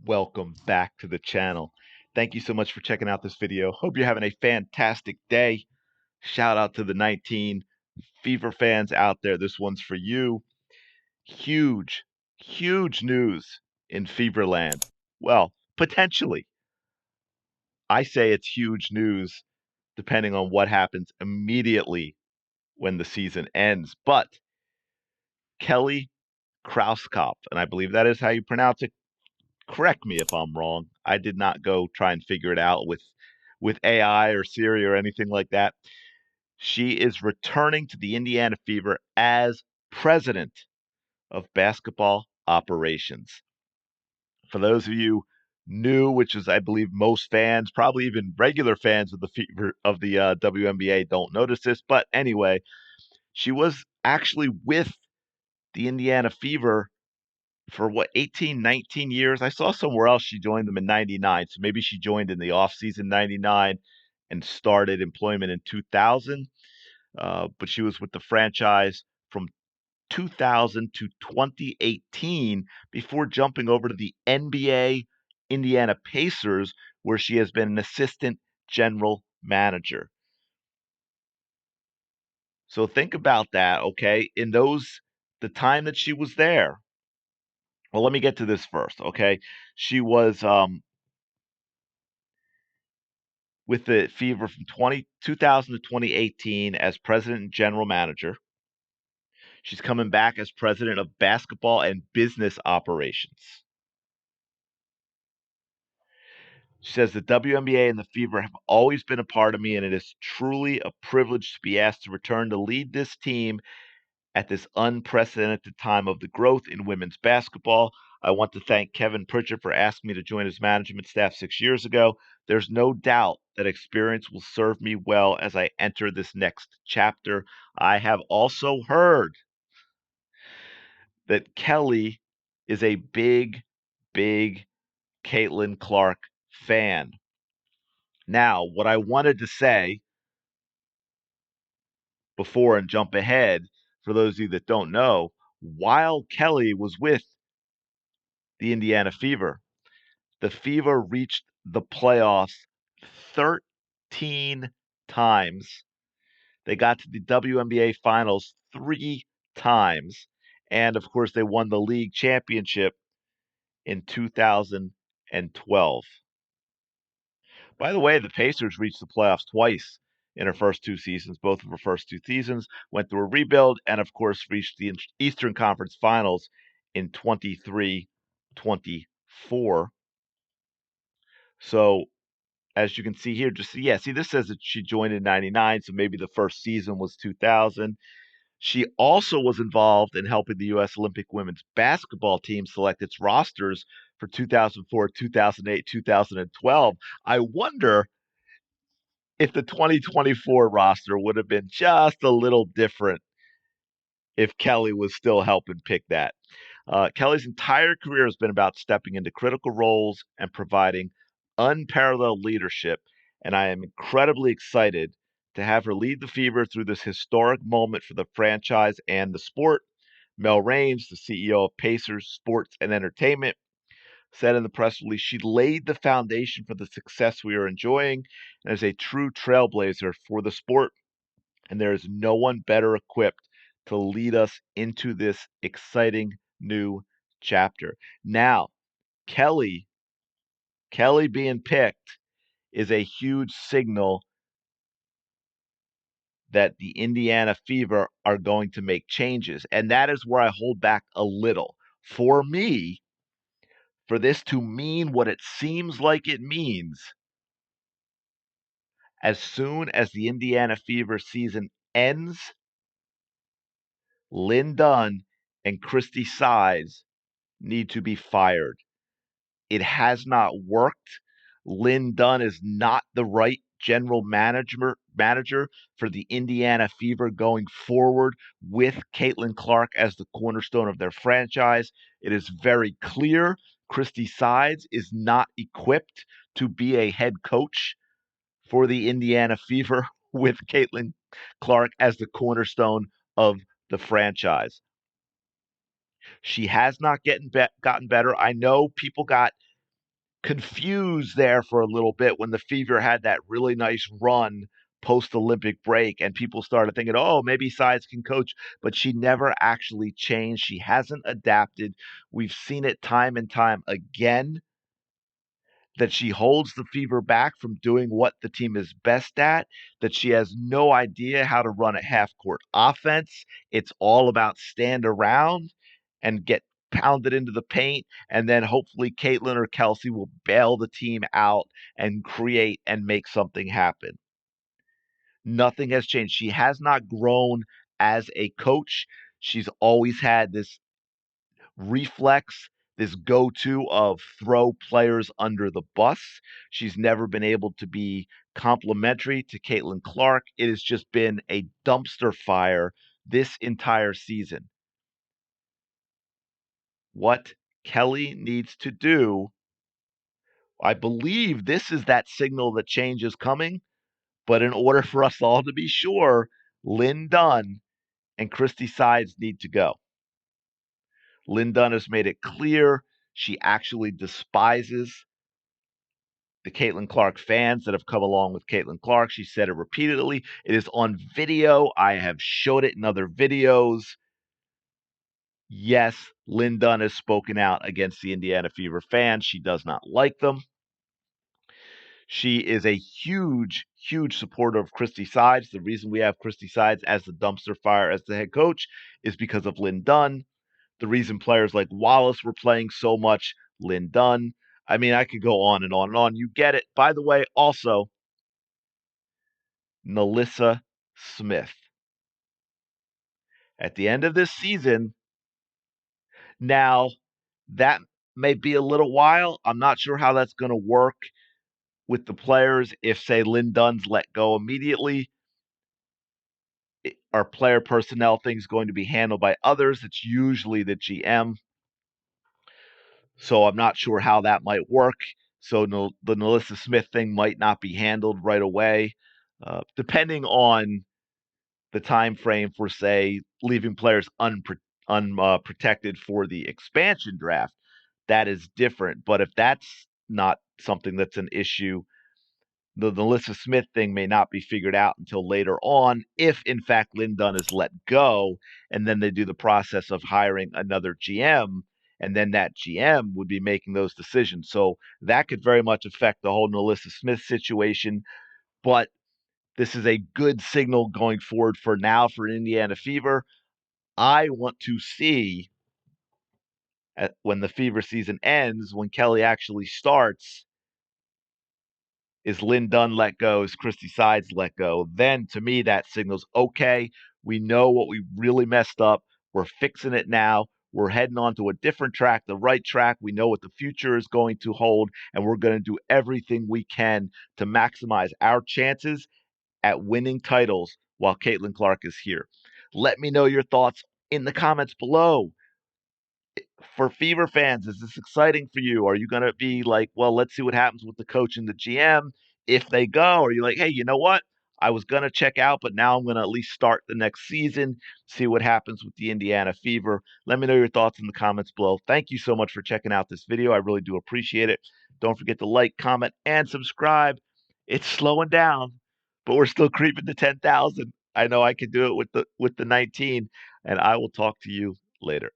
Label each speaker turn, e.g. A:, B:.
A: Welcome back to the channel. Thank you so much for checking out this video. Hope you're having a fantastic day. Shout out to the 19 Fever fans out there. This one's for you. Huge, huge news in Feverland. Well, potentially. I say it's huge news depending on what happens immediately when the season ends. But Kelly Krauskopf, and I believe that is how you pronounce it. Correct me if I'm wrong. I did not go try and figure it out with AI or Siri or anything like that. She is returning to the Indiana Fever as president of basketball operations. For those of you new, which is I believe most fans, probably even regular fans of the Fever of the WNBA don't notice this, but anyway, she was actually with the Indiana Fever for what 18, 19 years. I saw somewhere else she joined them in 99, so maybe she joined in the offseason 99 and started employment in 2000. But she was with the franchise from 2000 to 2018 before jumping over to the NBA Indiana Pacers, where she has been an assistant general manager. So think about that, okay? In the time that she was there, well, let me get to this first, okay? She was with the Fever from 2000 to 2018 as president and general manager. She's coming back as president of basketball and business operations. She says the WNBA and the Fever have always been a part of me, and it is truly a privilege to be asked to return to lead this team at this unprecedented time of the growth in women's basketball. I want to thank Kevin Pritchard for asking me to join his management staff 6 years ago. There's no doubt that experience will serve me well as I enter this next chapter. I have also heard that Kelly is a big, big Caitlin Clark fan. Now, what I wanted to say before and jump ahead, for those of you that don't know, while Kelly was with the Indiana Fever, the Fever reached the playoffs 13 times. They got to the WNBA finals 3 times. And of course, they won the league championship in 2012. By the way, the Pacers reached the playoffs twice in her first 2 seasons. Both of her first 2 seasons went through a rebuild and, of course, reached the Eastern Conference Finals in 23-24. So, as you can see here, see, this says that she joined in 99, so maybe the first season was 2000. She also was involved in helping the U.S. Olympic women's basketball team select its rosters for 2004, 2008, 2012. I wonder if the 2024 roster would have been just a little different if Kelly was still helping pick that. Kelly's entire career has been about stepping into critical roles and providing unparalleled leadership, and I am incredibly excited to have her lead the Fever through this historic moment for the franchise and the sport. Mel Raines, the CEO of Pacers Sports and Entertainment, said in the press release she laid the foundation for the success we are enjoying and is a true trailblazer for the sport, and there is no one better equipped to lead us into this exciting new chapter. Now, Kelly being picked is a huge signal that the Indiana Fever are going to make changes, and that is where I hold back a little. For me, for this to mean what it seems like it means, as soon as the Indiana Fever season ends, Lin Dunn and Christie need to be fired. It has not worked. Lin Dunn is not the right general manager for the Indiana Fever going forward with Caitlin Clark as the cornerstone of their franchise. It is very clear Christie Sides is not equipped to be a head coach for the Indiana Fever with Caitlin Clark as the cornerstone of the franchise. She has not gotten better. I know people got confused there for a little bit when the Fever had that really nice run post Olympic break, and people started thinking, oh, maybe Sides can coach, but she never actually changed. She hasn't adapted. We've seen it time and time again that she holds the Fever back from doing what the team is best at, that she has no idea how to run a half court offense. It's all about stand around and get pounded into the paint, and then hopefully Caitlin or Kelsey will bail the team out and create and make something happen. Nothing has changed. She has not grown as a coach. She's always had this reflex, this go to of throw players under the bus. She's never been able to be complimentary to Caitlin Clark. It has just been a dumpster fire this entire season. What Kelly needs to do, I believe this is that signal that change is coming, but in order for us all to be sure, Lin Dunn and Christie Sides need to go. Lin Dunn has made it clear she actually despises the Caitlin Clark fans that have come along with Caitlin Clark. She said it repeatedly. It is on video. I have showed it in other videos. Yes, Lin Dunn has spoken out against the Indiana Fever fans. She does not like them. She is a huge, huge supporter of Christie Sides. The reason we have Christie Sides as the dumpster fire as the head coach is because of Lin Dunn. The reason players like Wallace were playing so much, Lin Dunn. I mean, I could go on and on and on. You get it. By the way, also, Melissa Smith. At the end of this season, now that may be a little while. I'm not sure how that's going to work with the players. If, say, Lin Dunn's let go immediately, are player personnel things going to be handled by others? It's usually the GM. So I'm not sure how that might work. So the Melissa Smith thing might not be handled right away, depending on the time frame for, say, leaving players unprotected for the expansion draft. That is different. But if that's not something that's an issue, the Melissa Smith thing may not be figured out until later on, if in fact Lin Dunn is let go, and then they do the process of hiring another GM, and then that GM would be making those decisions. So that could very much affect the whole Melissa Smith situation. But this is a good signal going forward for now for Indiana Fever. I want to see when the Fever season ends, when Kelly actually starts, is Lin Dunn let go? Is Christie Sides let go? Then to me, that signals okay, we know what we really messed up. We're fixing it now. We're heading on to a different track, the right track. We know what the future is going to hold, and we're going to do everything we can to maximize our chances at winning titles while Caitlin Clark is here. Let me know your thoughts in the comments below. For Fever fans, is this exciting for you? Are you going to be like, well, let's see what happens with the coach and the GM if they go? Or are you like, hey, you know what? I was going to check out, but now I'm going to at least start the next season, see what happens with the Indiana Fever. Let me know your thoughts in the comments below. Thank you so much for checking out this video. I really do appreciate it. Don't forget to like, comment, and subscribe. It's slowing down, but we're still creeping to 10,000. I know I can do it with the 19, and I will talk to you later.